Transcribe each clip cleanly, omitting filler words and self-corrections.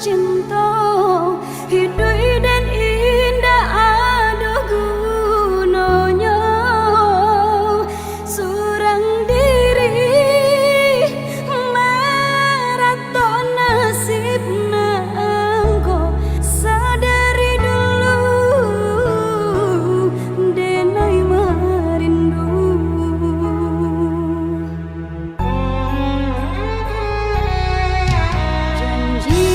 cinta hidup dan indah ada gunanya seorang diri meratok nasib nangko sadari dulu denai merindu janji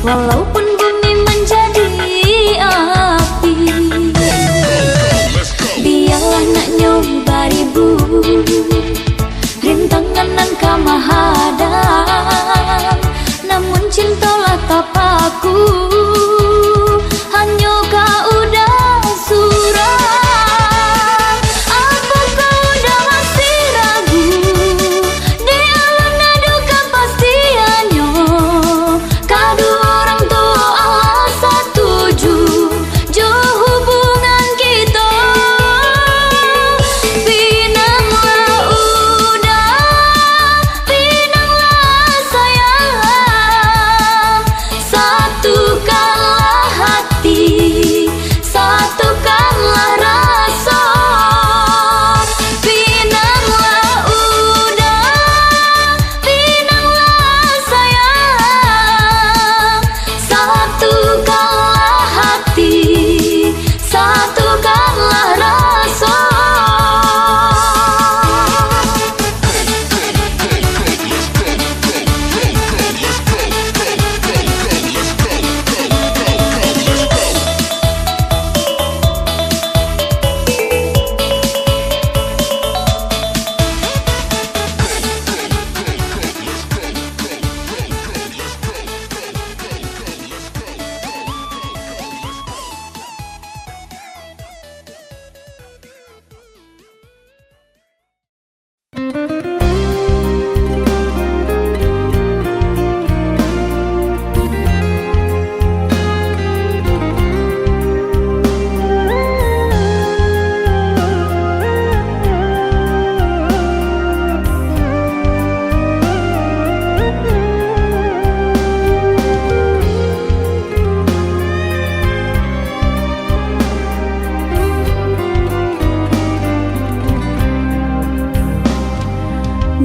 Walaupun bumi menjadi api, biarlah nak nyoba ribu rintangan nan kamahadang, namun cintalah tapaku hanya kau udah surang. Apa kau udah masih ragu di alam duka pastiannya? Kedua orang tua Allah setuju jo hubungan kita. Pinanglah udah, pinanglah sayang, satukanlah hati, satukanlah rasa. Pinanglah udah, pinanglah sayang, satukanlah hati, satukanlah rasa.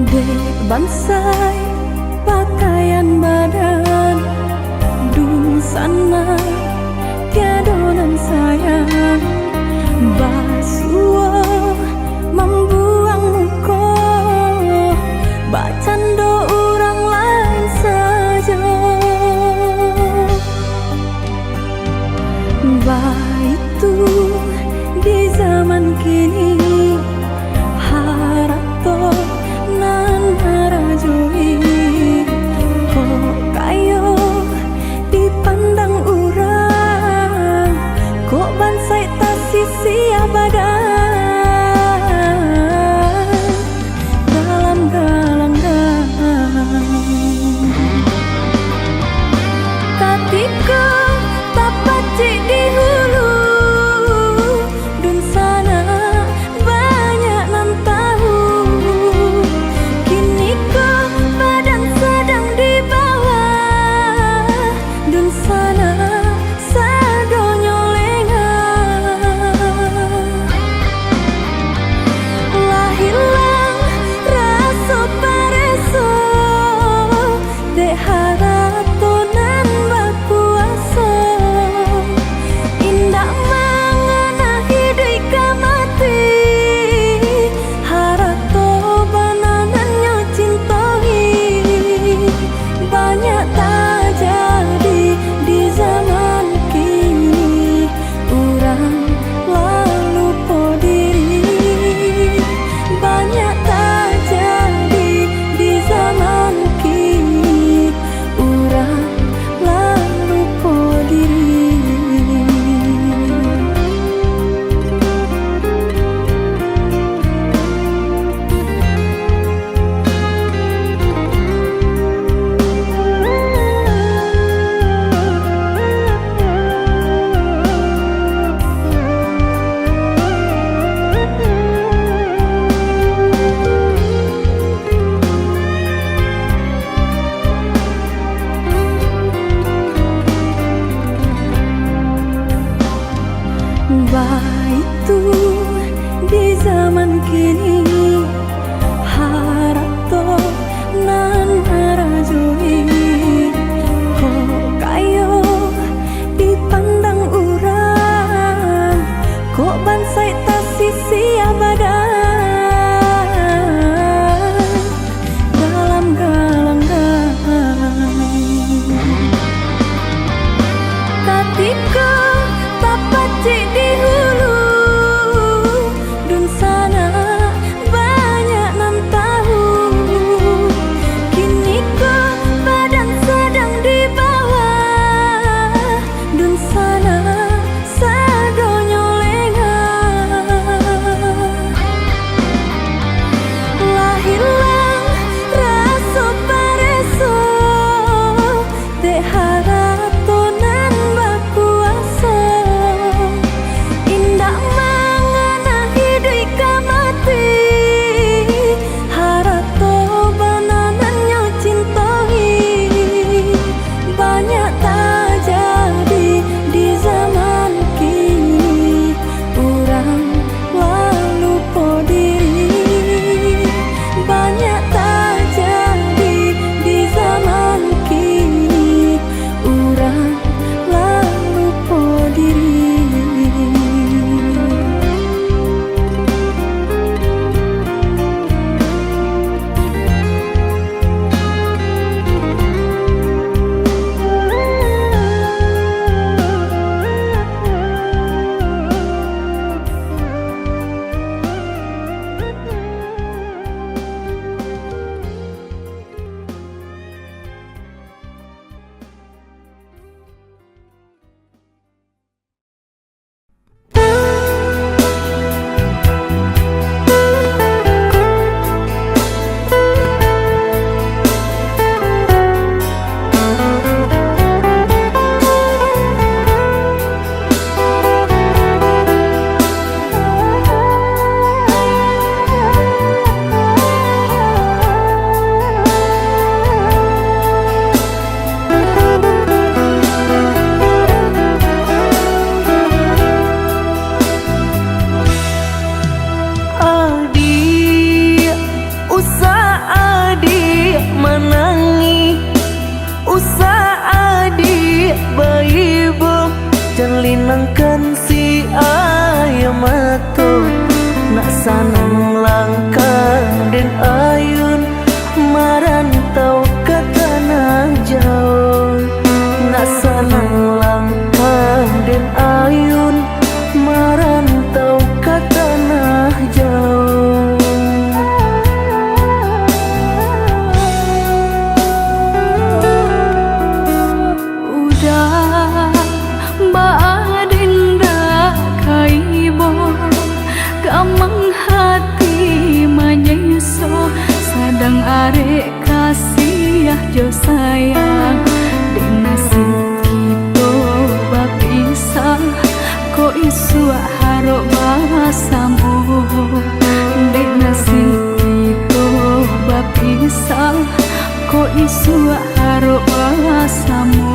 Dek bansai pakaian badan dun sana tiadonan sayang, basuh membuang muka bacando orang lain saja. Baitu di zaman kini harap toh nan harajui, kok kayo dipandang orang, kok bansai tak sisi abadan dalam galangan. Tatiko tak pacik di hulu dun sana banyak nan tahu. Kini kau badan sedang di bawah dun sana sadonyo lengah. Lah hilang rasa pareso dek harato nan berpuasa. sayang dek nasib kita bapisah kok isu harok bahasamu dek nasib kita bapisah kok isu harok bahasamu.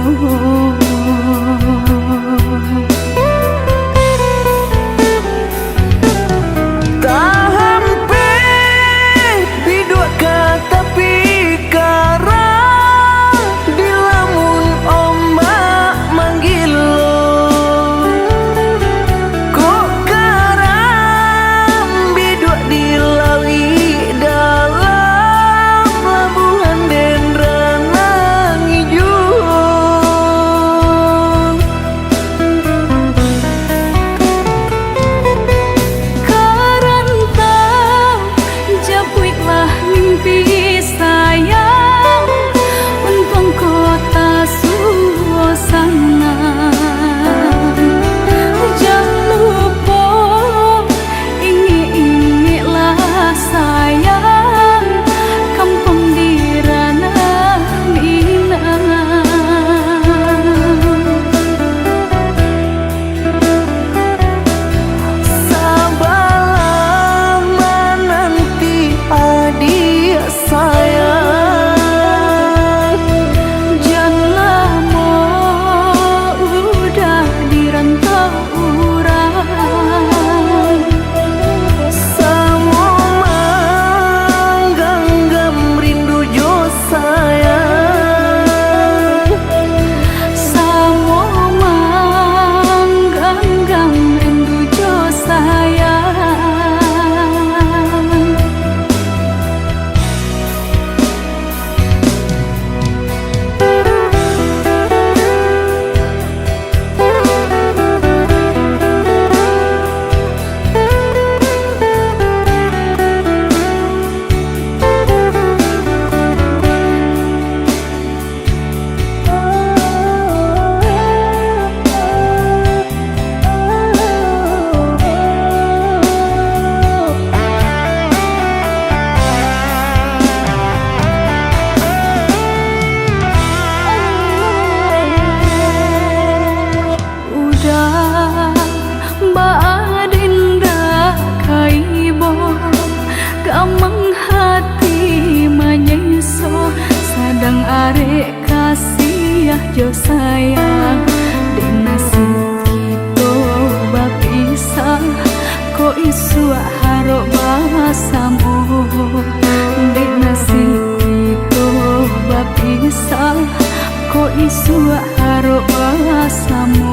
Arek kasih jo sayang dek nasib kita bapisah kok isu harok bahasamu dek nasib kita bapisah kok isu harok bahasamu.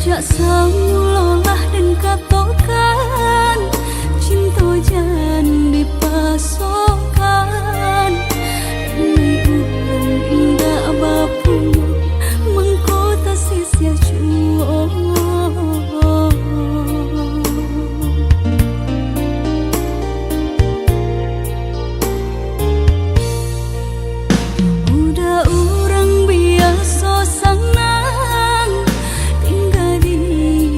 Jak samulolah dan katokan cinta jan dipasokan Nai ulung indah bapumu mengkota sisia cuo Udah orang biasa senang tinggal di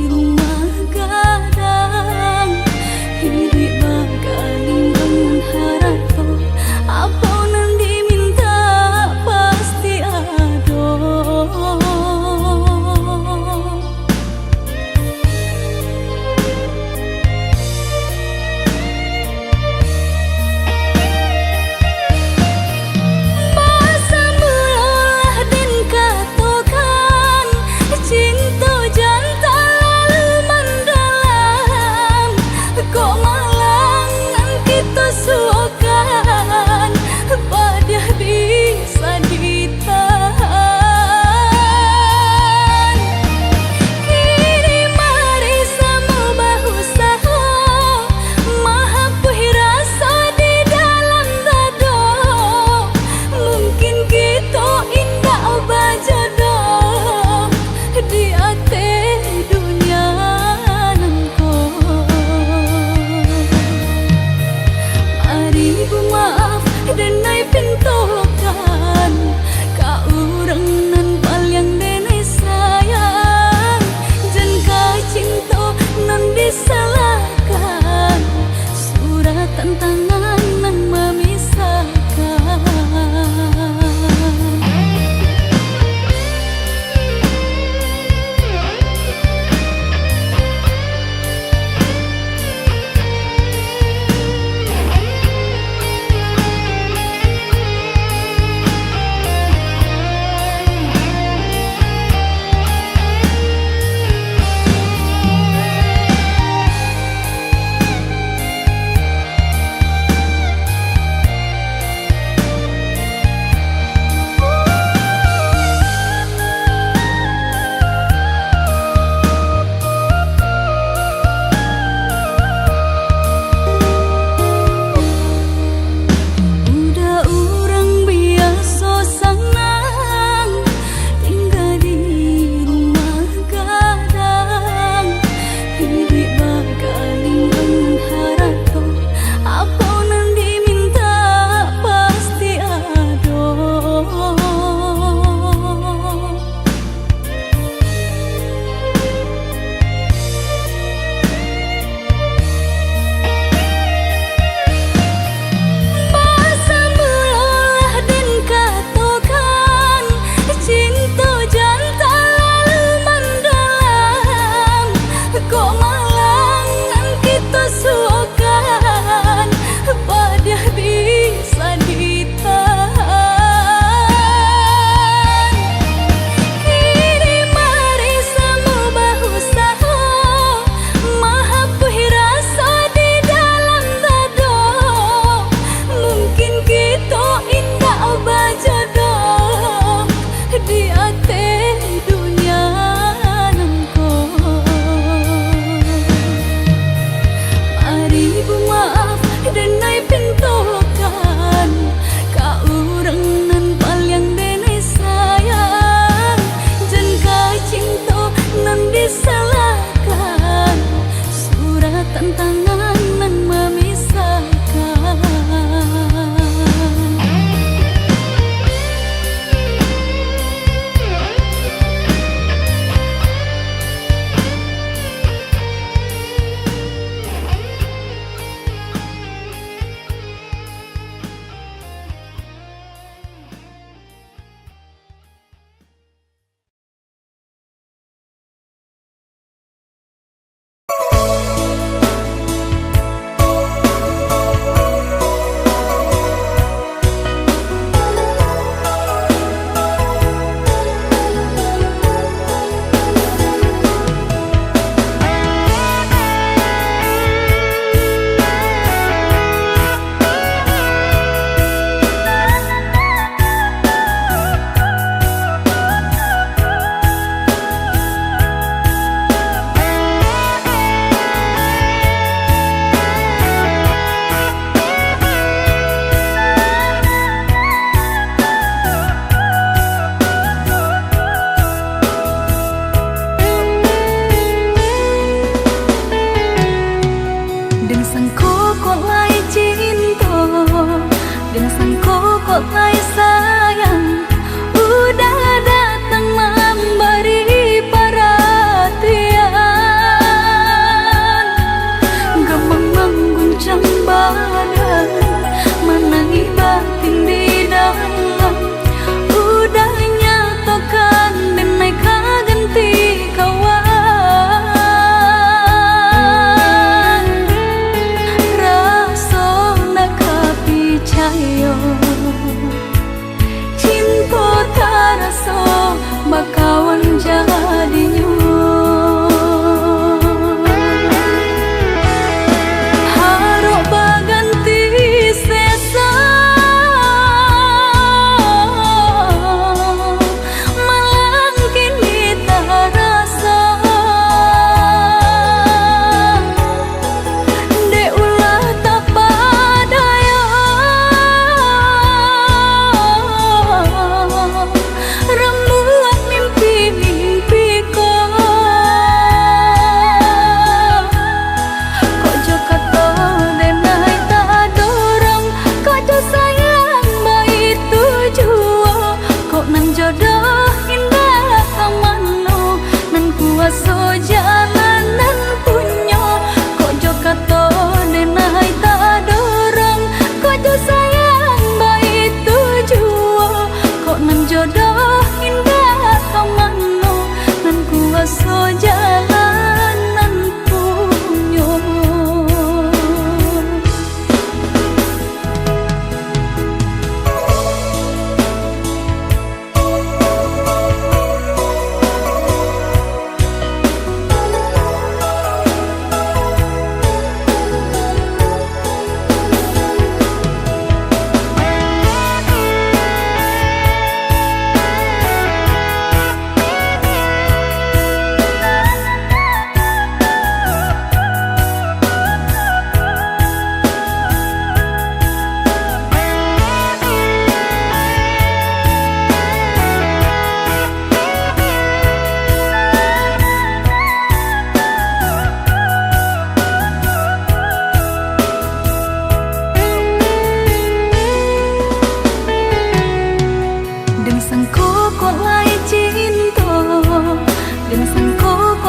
rumah gadang hidup bakaling bangun harato apa nan diminta pasti ada Masa mulalah dan katokan cinta janta lalu mendalam kok malang nan kita suakan pada bisa ditahan Kini mari sama bahu saho mahapuhi rasa di dalam dado Mungkin kita indah bajodoh di ate dunia nangko Mari bu maaf dan nai pintokan ka urang nan paling denai sayang jan ka cinta nan disalahkan surat tantangan nan memisahkan Udah orang biasa senang tinggal di rumah gadang hidup bakaling bangun harato apa nan diminta pasti ada Masa mulalah dan katokan cinta janta lalu mendalam kok malang nan kita suakan pada bisa ditahan Kini mari sama bahu saho mahapuhi rasa di dalam dado Mungkin kita indah bajodoh di ate dunia nangko Mari bu maaf dan nai pintokan ka urang nan paling denai sayang jan ka cinta nan disalahkan surat tantangan nan memisahkan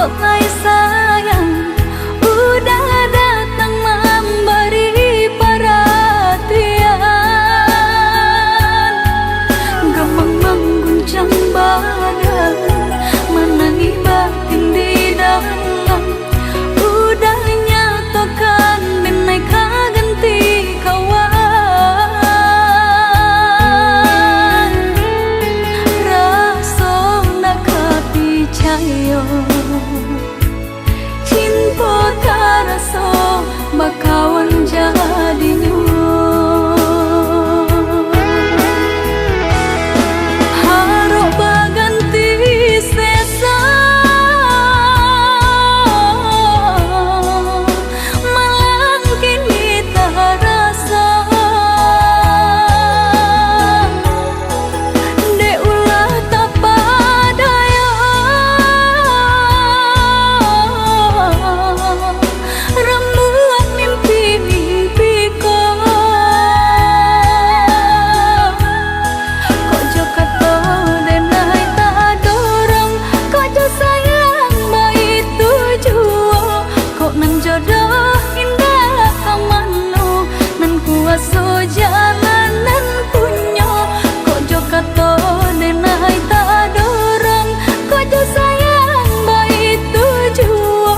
kok hai sayang udah datang memberi perhatian. Gemang mengguncang badan, menangi batin di dalam. Udah nyatakan denai ganti kawan. Rasa nak kepicayo cinta terasa bakawan jadinya. Harap baganti sesa malang kini terasa. Dek ulah tak padaya rembulan mimpi-mimpiku. Kok jo kata denai tak dorong, kok jo sayang baik tujuo. Kok nan jodoh indah kamano, nan kuasa jalanan punyo. Kok jo kata denai tak dorong, kok jo sayang baik tujuo.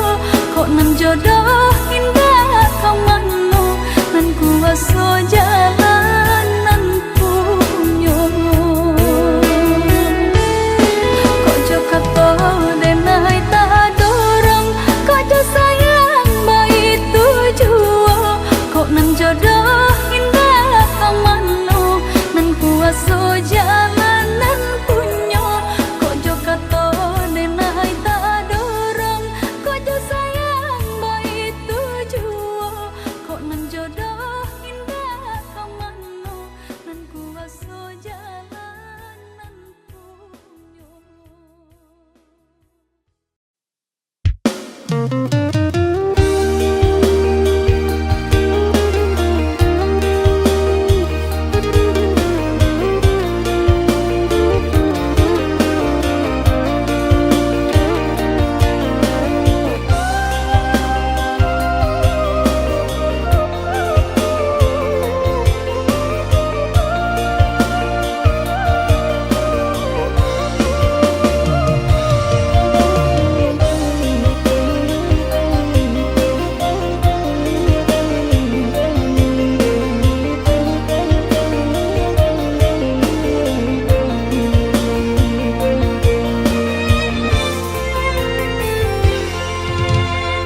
Kok nan jodoh indah kamano, nan kuasa jalanan punyo. Kok jo kata denai tak dorong, kok jo sayang baik tujuo. Kok nan jodoh indah kamano, nan kuasa jalanan punyo. Kok jo kata denai tak dorong, kok jo sayang baik tujuo. Kok nan jodoh indah kamano, nan kuasa jalanan punyo.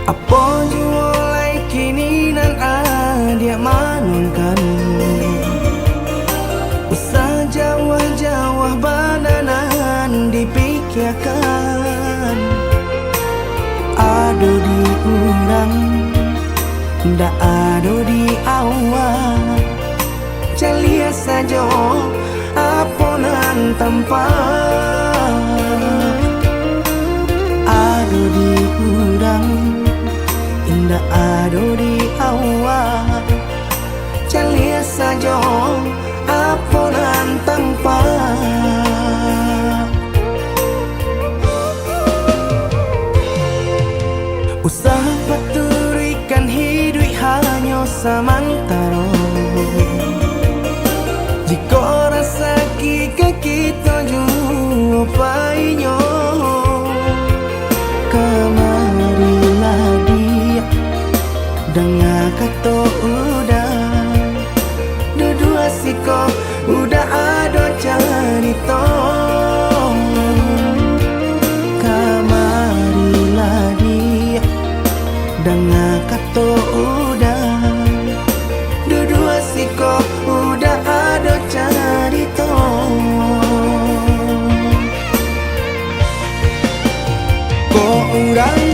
Apa jualai kini nan adia manunkan. Usah jawah-jawah bananan dipikirkan. Ado di urang, ndak ado di awak. Celia saja apa nan tempat. Ado di urang, indah ado di awak. Celia saja apa nan tempat. Usah paturikan hidup hanya samantara. Jika rasa kita jumpa kemarilah dia dengan kata udah. Dua siko udah ada cerita. Kemarilah dia dengan kata udah. Dua siko udah ada cerita. Kok urang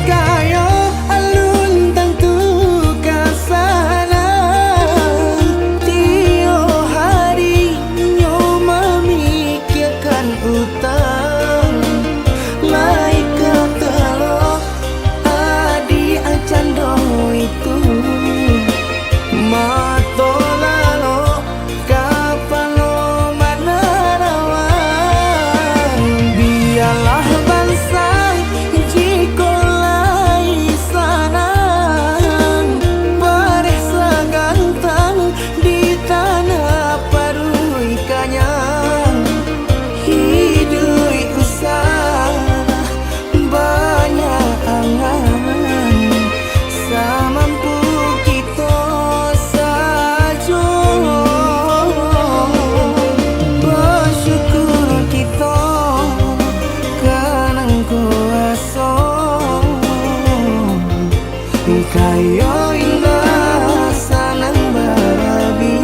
Kayo indah sanang barabi.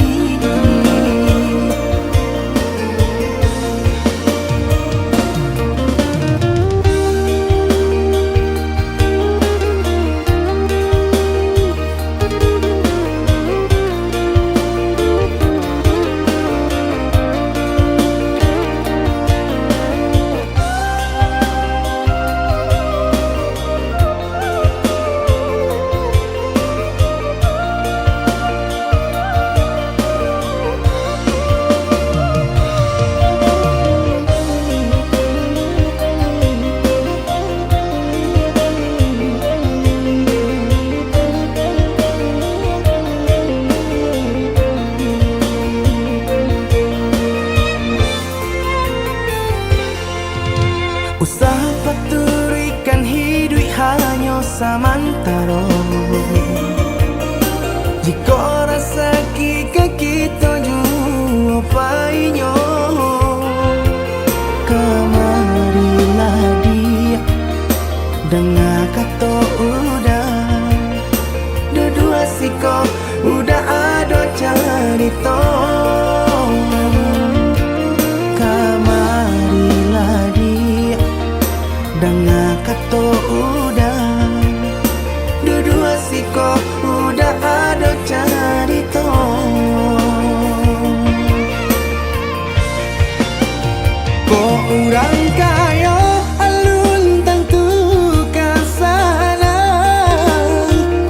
Usaha paturikan hidup hanya samantara. Jika rasa kita jua painyo, kamarilah dia dengar kata udah. Dua siko udah ada cerita. Kamarilah dia dengar kata udah. Dua siko udah ada cerita. Kok orang kaya alun tentu kasana.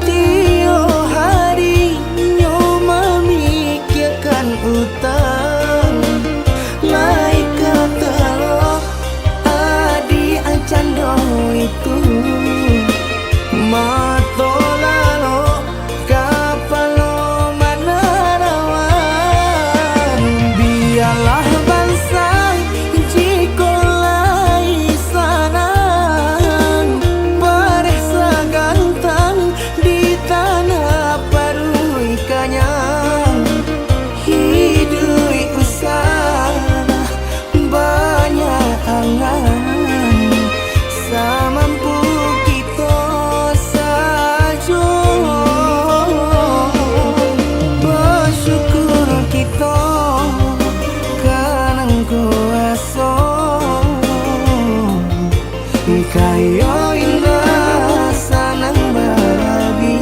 Tiap hari nyo memikirkan utang. Naik kata lo adi acando itu. Mato lalo kapalo manarawan. Biarlah bangsa jikolai sanang. Paresa gantang di tanah parui kanyang. Hidup usah banyak angan. Samampu kita saja. Bersyukur kita kanang kuasa. Kayo indah sanang barabi.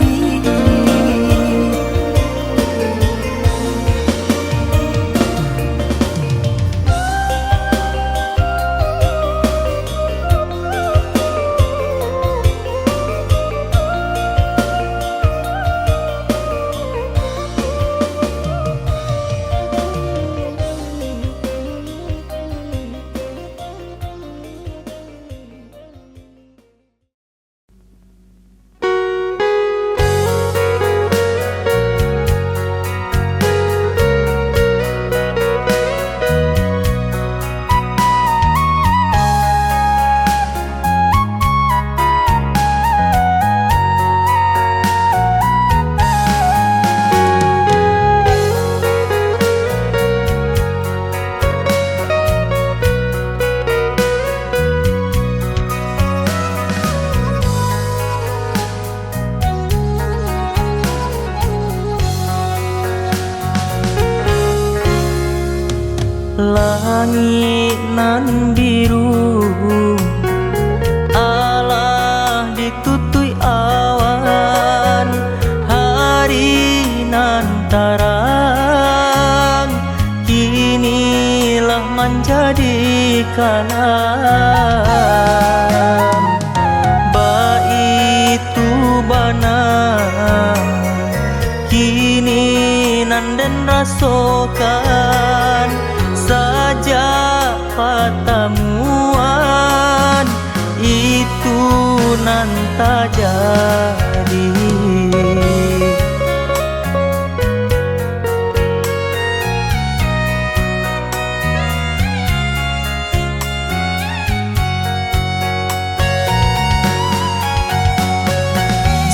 Langit nan biru alah ditutui awan. Hari nan tarang kinilah menjadi kalam. Baitu bana kini nan den rasokan. Saja patamuan itu nan tak jadi.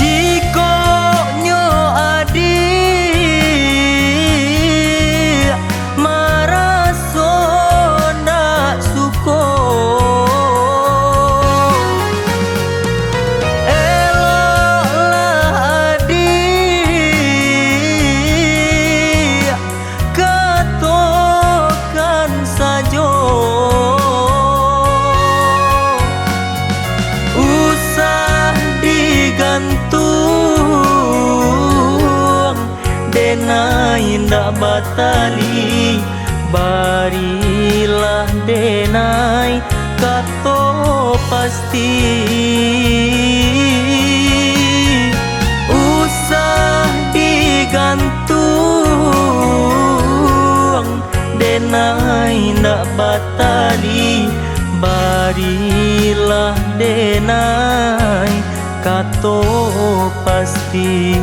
Jika nyo adik maraso ndak syukur, eloklah indak batali barilah denai kato pasti usah digantung denai indak batali barilah denai kato pasti.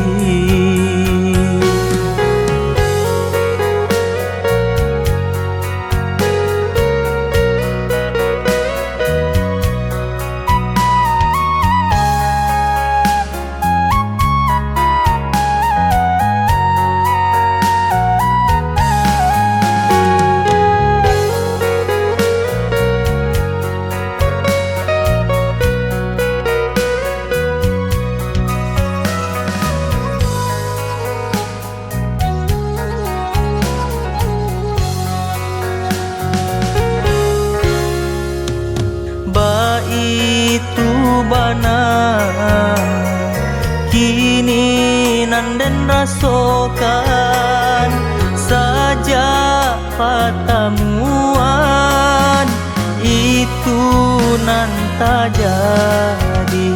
Itu bana kini nanden rasokan saja patamuan itu nan tak jadi.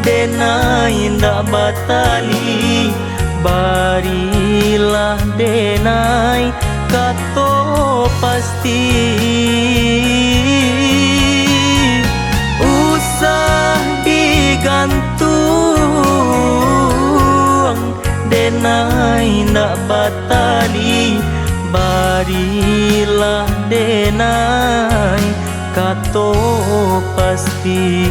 Denai indak batali barilah denai kato pasti usah digantung denai indak batali barilah denai kato pasti.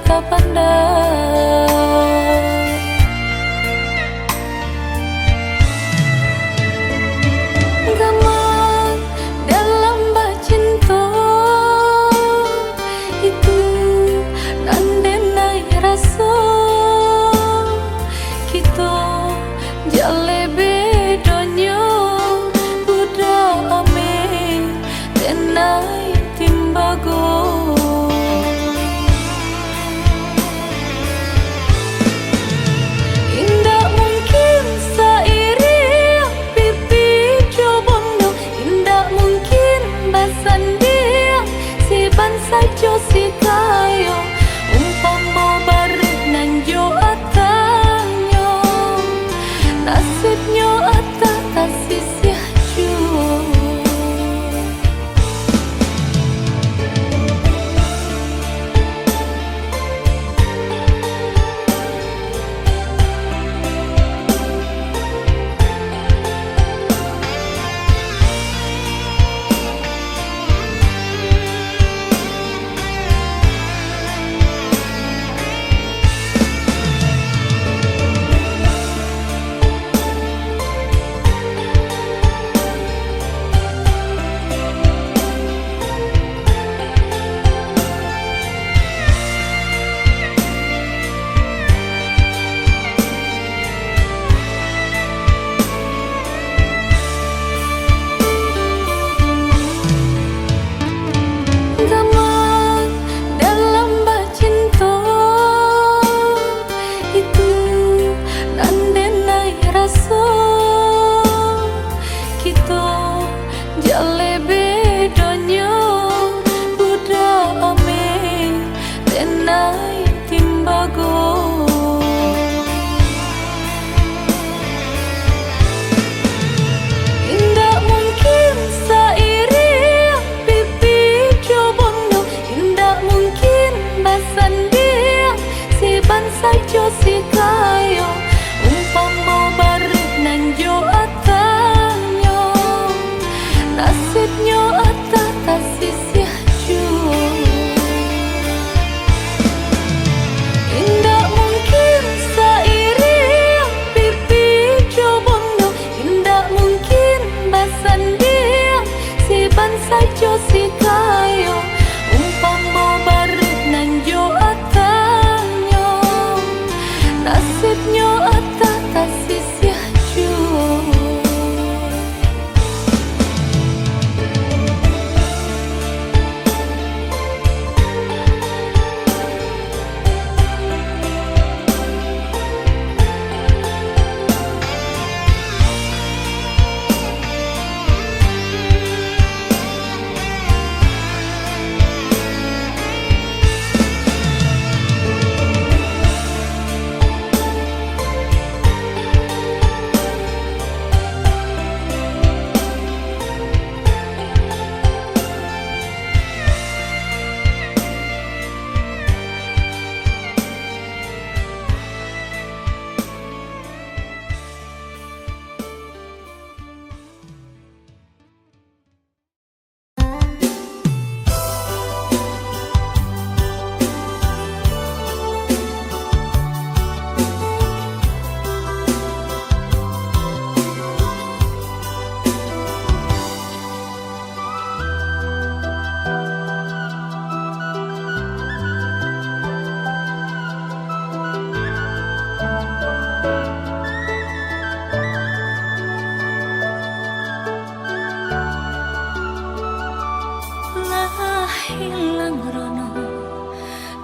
tak pandai. Gamang dalam cinta itu nandenai rasa kita jale bedonyo budak ame tenai timbago. Indah mungkin sairi pipi cobondo, indah mungkin basan dia si bansa jo si kayo umpama barit nan jo atanyo nasibnyo atata sisih jo. Gamang dalam cinta itu nandenai rasa kita jale bedonyo budak ame tenai timbago. Indah mungkin sairi pipi cobondo, indah mungkin basan dia si bansa jo si kayo umpama barit nan jo atanyo nasibnyo atata sisih jo. Indah mungkin sairi pipi cobondo, indah mungkin basan dia si bansa jo si kayo umpama barit nan jo atanyo nasibnyo atata sisih jo. Hilang rono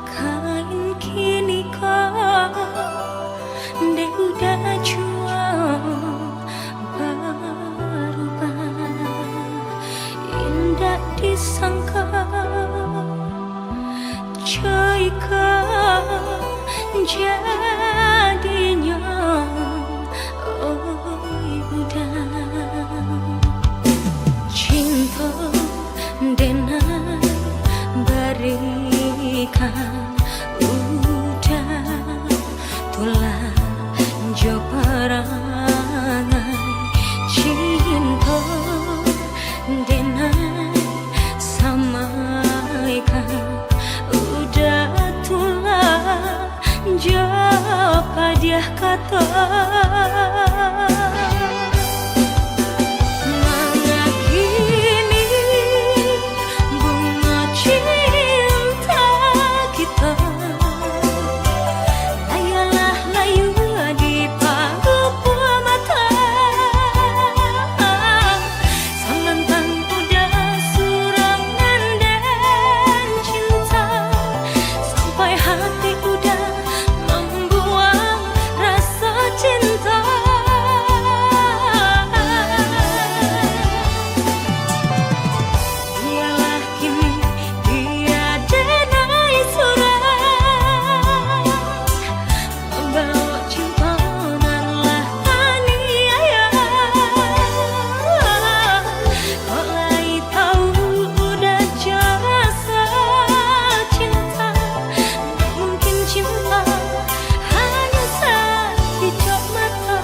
kain kini kau de udah jual berubah indah disangka coika jadinya udah cinta denai berikan udah tulah jo perangai cinta denai samaikan udah tulah kata mengagini bunga cinta kita. Layalah layu di paruh mata, samantang udah surangan dan cinta, sampai hati udah membuang rasa cinta. Dialah kini tiada naik surat, membawa cimparanlah aniaya. Mulai tahu udah jasa cinta, tak mungkin cinta hanya sekejap mata.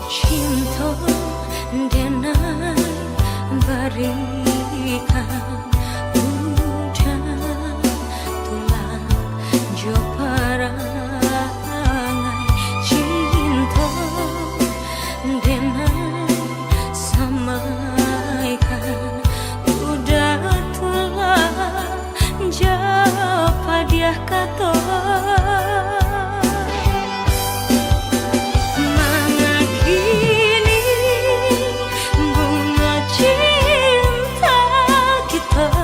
Cinta denai berikan udah tulang jo parangai. Cinta denai samaikan udah tulang jo padiah kata mengagini bunga cinta kita.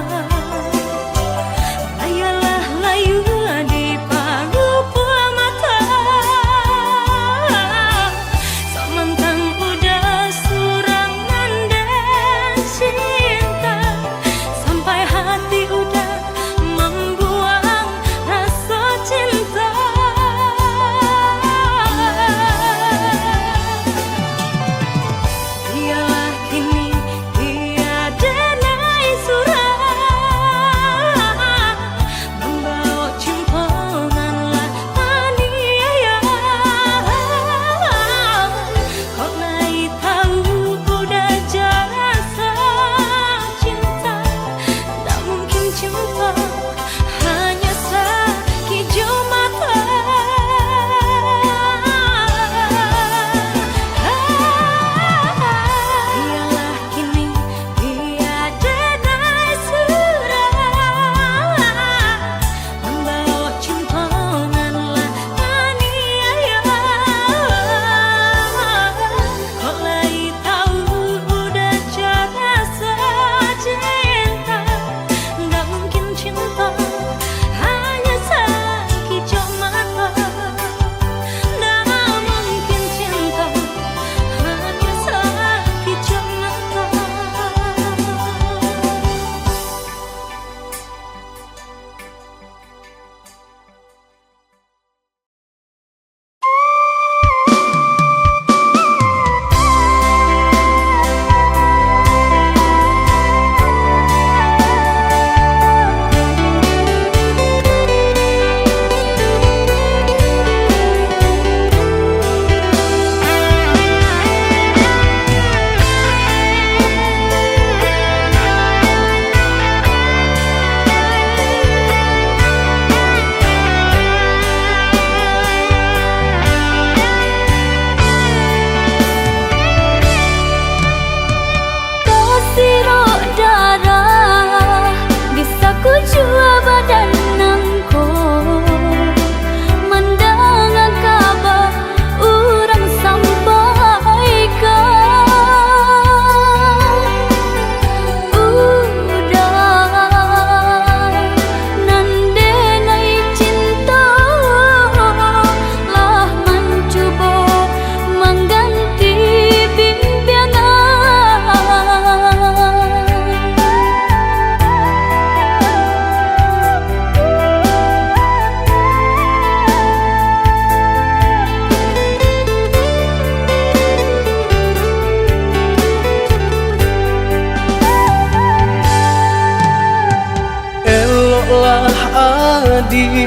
adi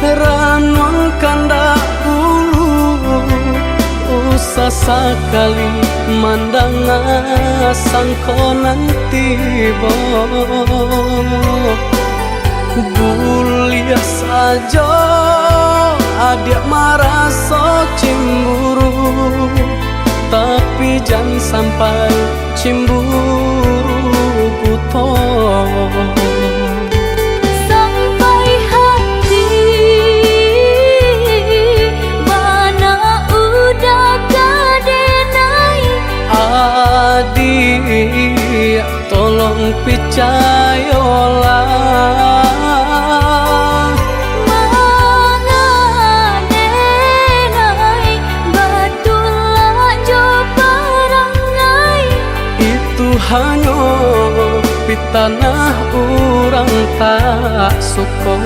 ranong kanda ulu usah sekali mandang sangkonan tiba buliah saja adik marah so cemburu tapi jangan sampai cemburu buto sampai hati mana udah kadenai adik tolong percayalah hanya pitanah orang tak suka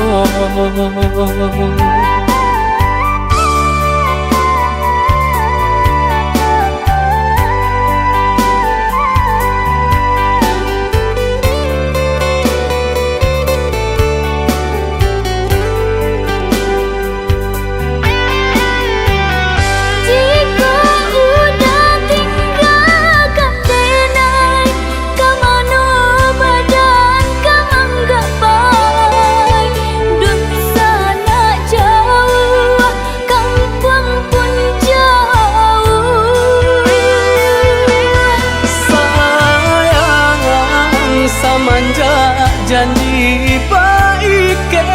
janji baik ke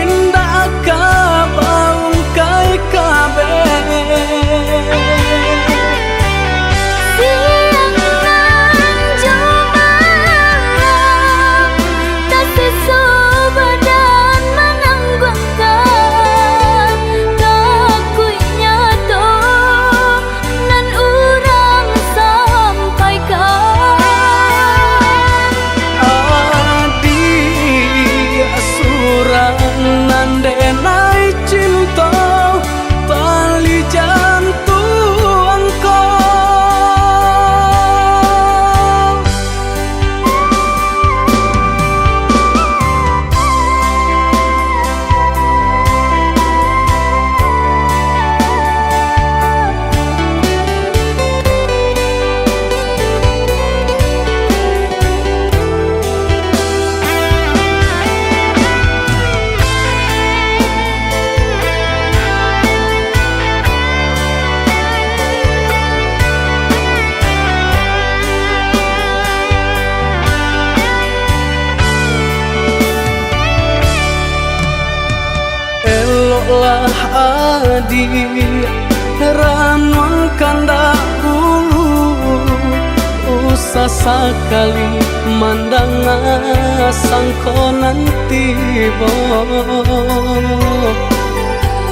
indah kabaung kai kabe siang nan jumalam tak sesu badan menanggungkan kakunya to nan urang sampaikan nandenai cinta tali jantungku lah adi ranong kanda ulu usah sekali mandang sangkonan tiba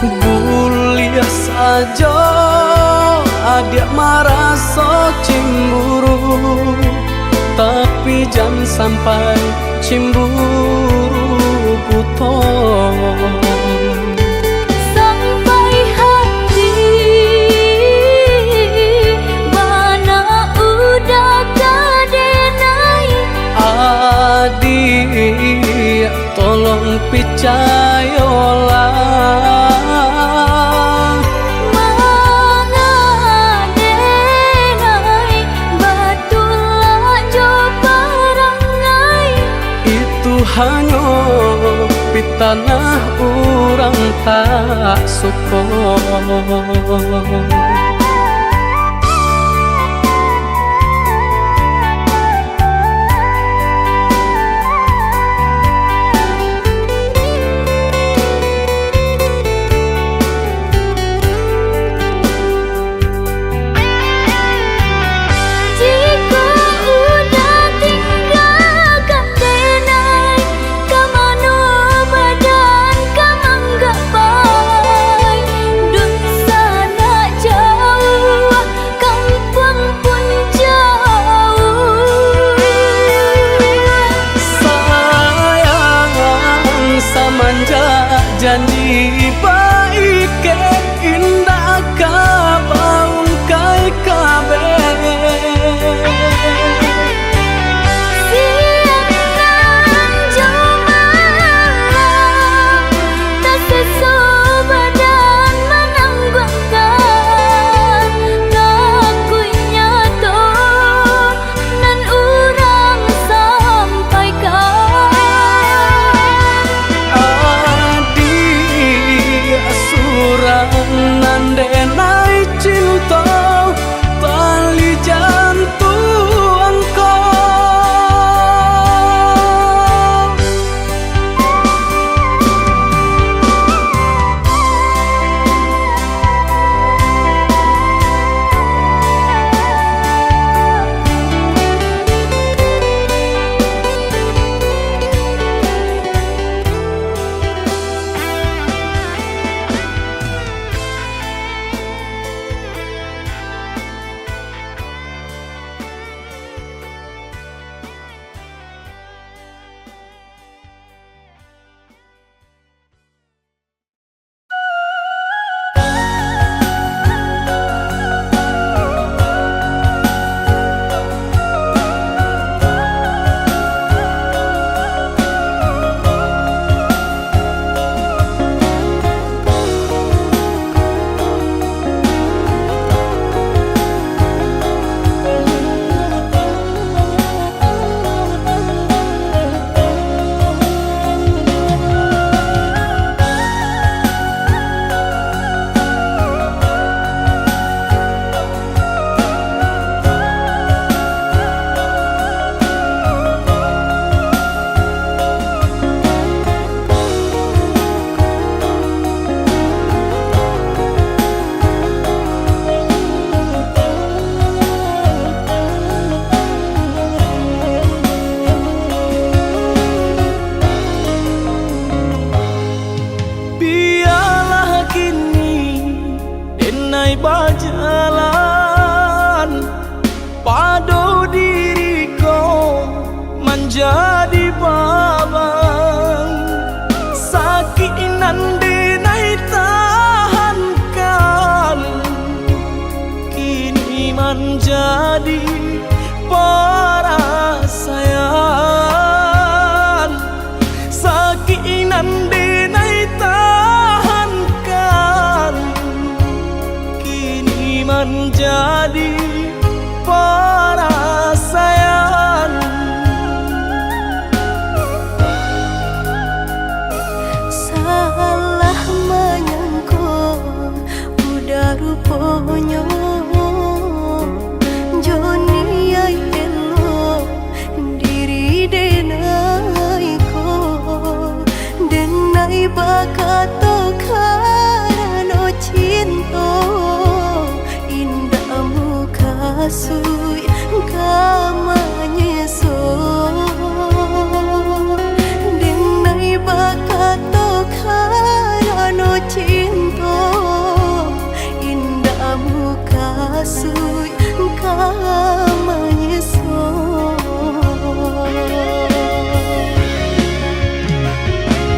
buliah saja adik marah so cemburu tapi jangan sampai cemburu buto adik tolong percayalah mengadenai batulah jo parangai itu hanya pitanah orang tak suka janji baik ke indah kabaung kai kabe siang nan jumalam jadi babang sakit nande nai tahankan kini menjadi perasaan sakit nande nai tahankan kini menjadi perasaan. Salah menyangka udah rupanya Joni ay elo diri denai ko denai bakato karano cinta indah muka sui kamanya so denai bakato karano cinta indah muka sui kamanya so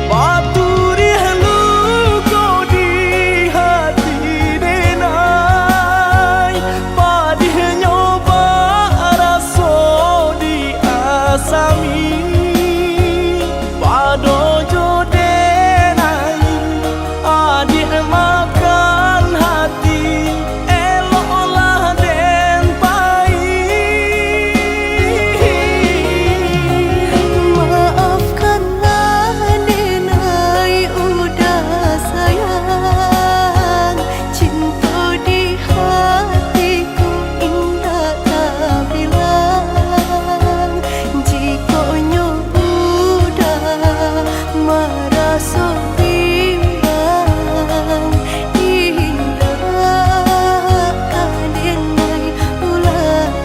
Paturi halu kau di hati denai Padih nyoba raso di asami Pado jo denai adik makan hati Eloklah den pai Maafkanlah denai udah sayang cinta di hatiku indah tak bilang jika udah merasa bimbang indah denai ulang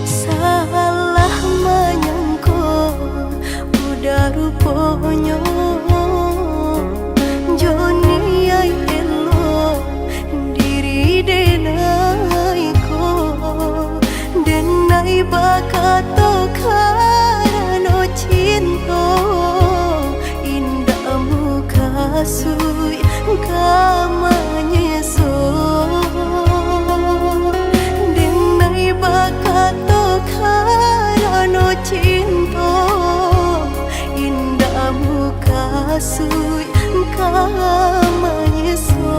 Salah menyangka udah rupanya Joni ay elo diri denai ko denai bakato karano cinta indah muka sui kamanya so denai bakato karano cinta indah muka sui kamanya so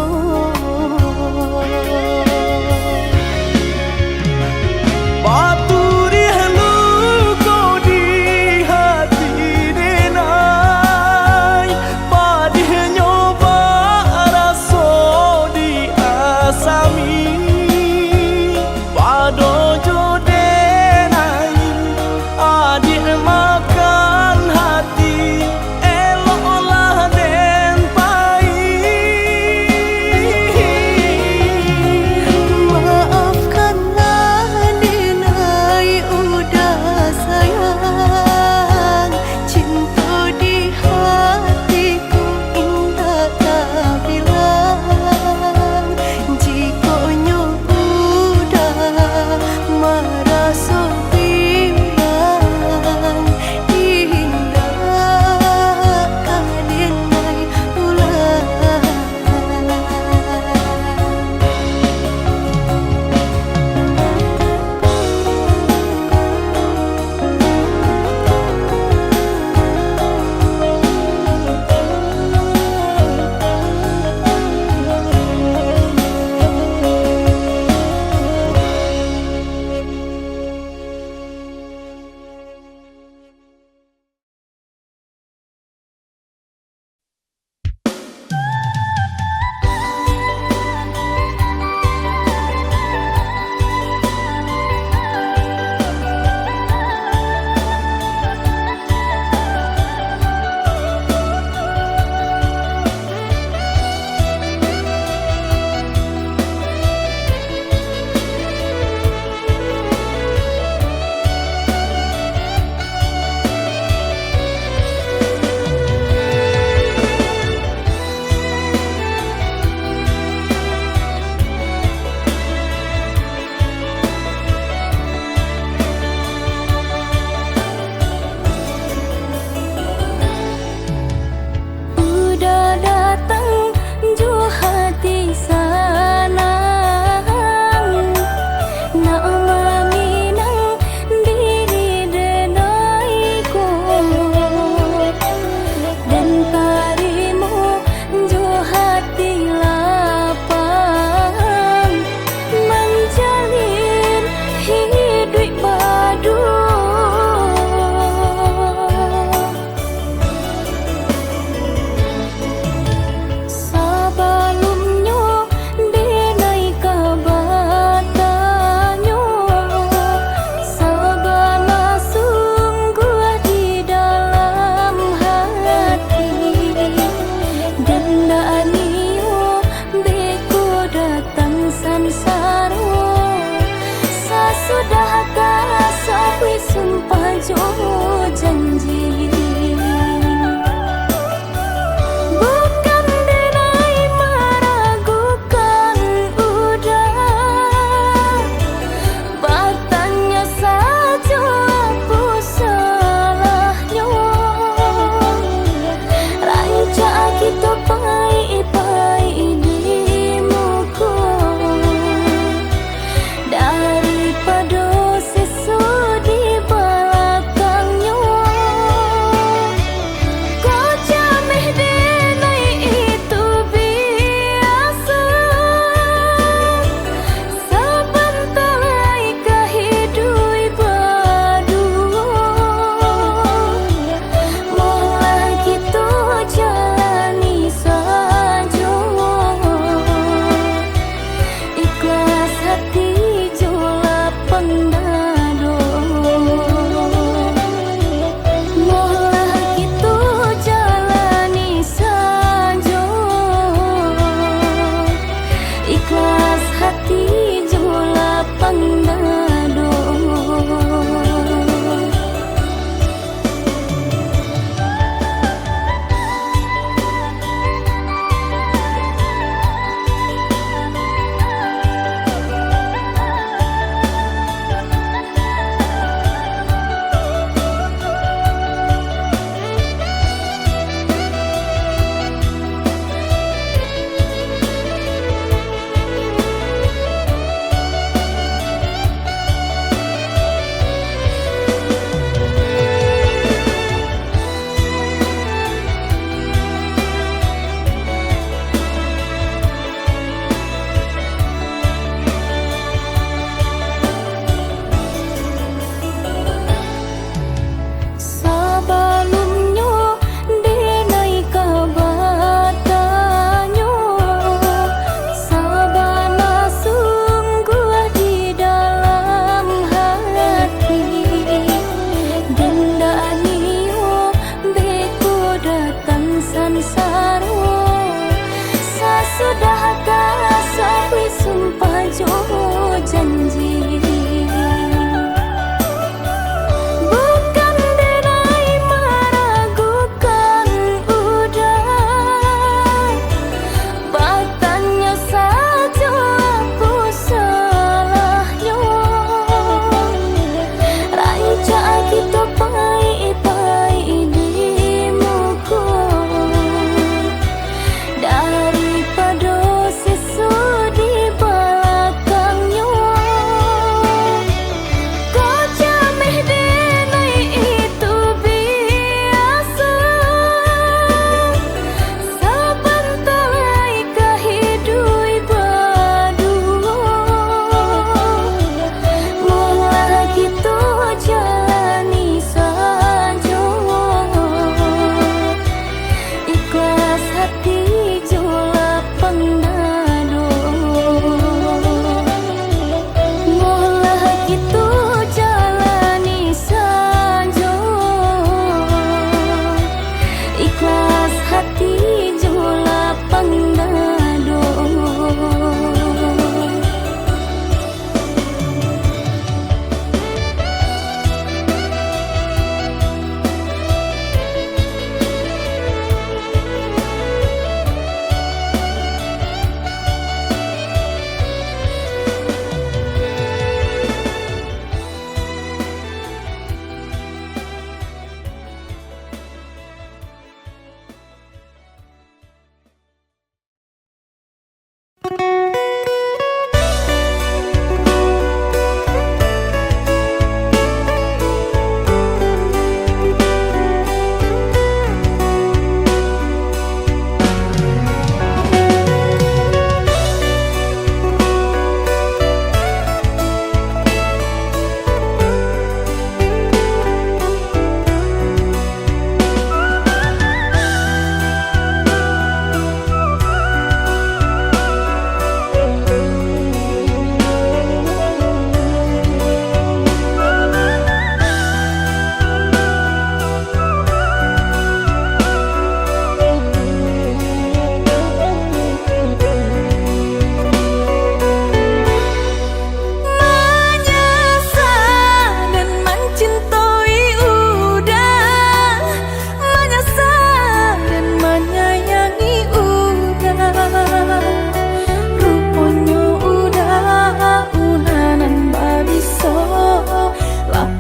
Paturi halu kau di hati denai Padih nyoba raso di asami Pado jo denai adik makan hati Eloklah den pai janji. Bukan denai meragukan udah, batanya saja aku salahnya. Ranca kita pai-pai di muka, daripada sesu di belakang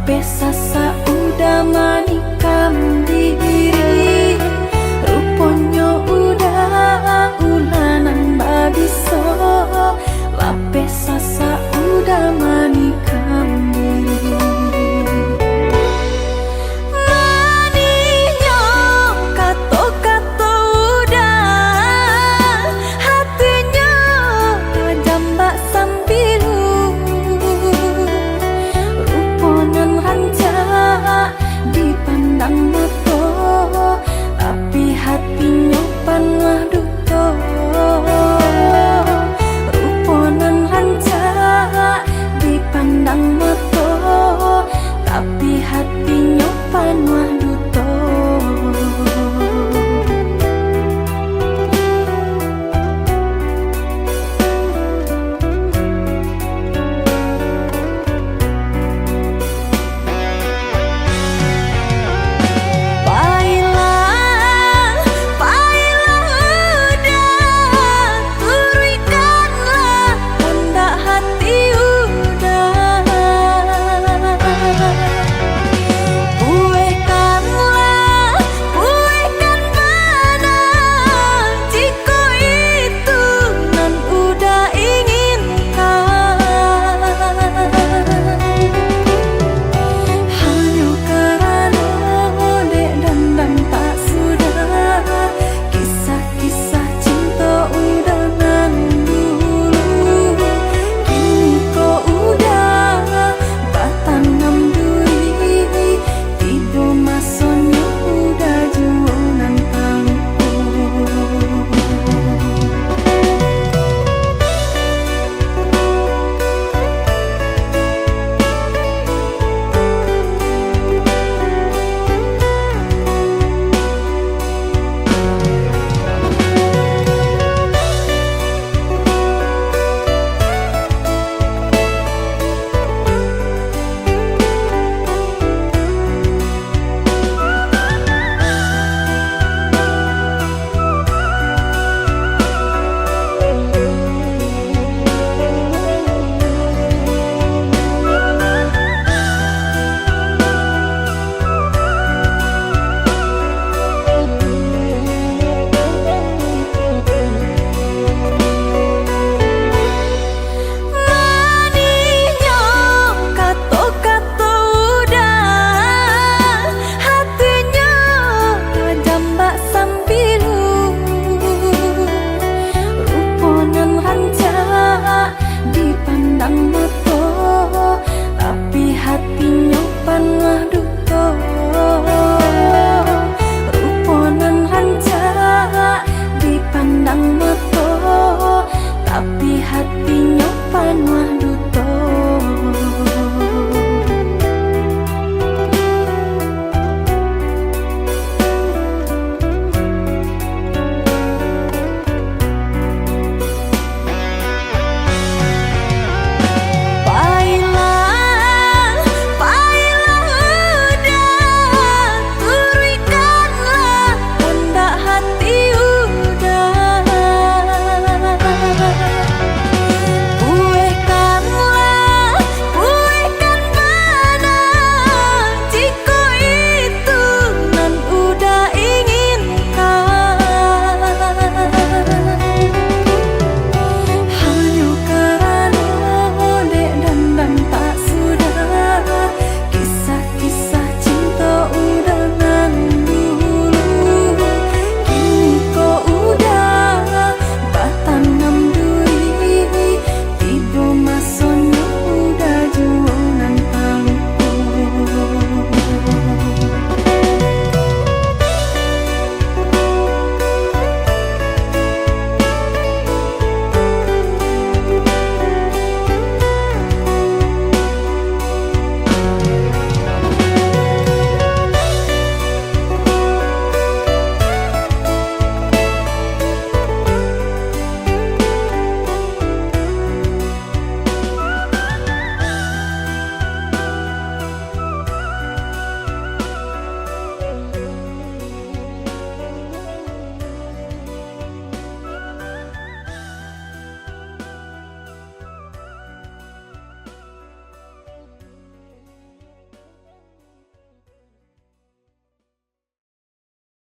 Pesa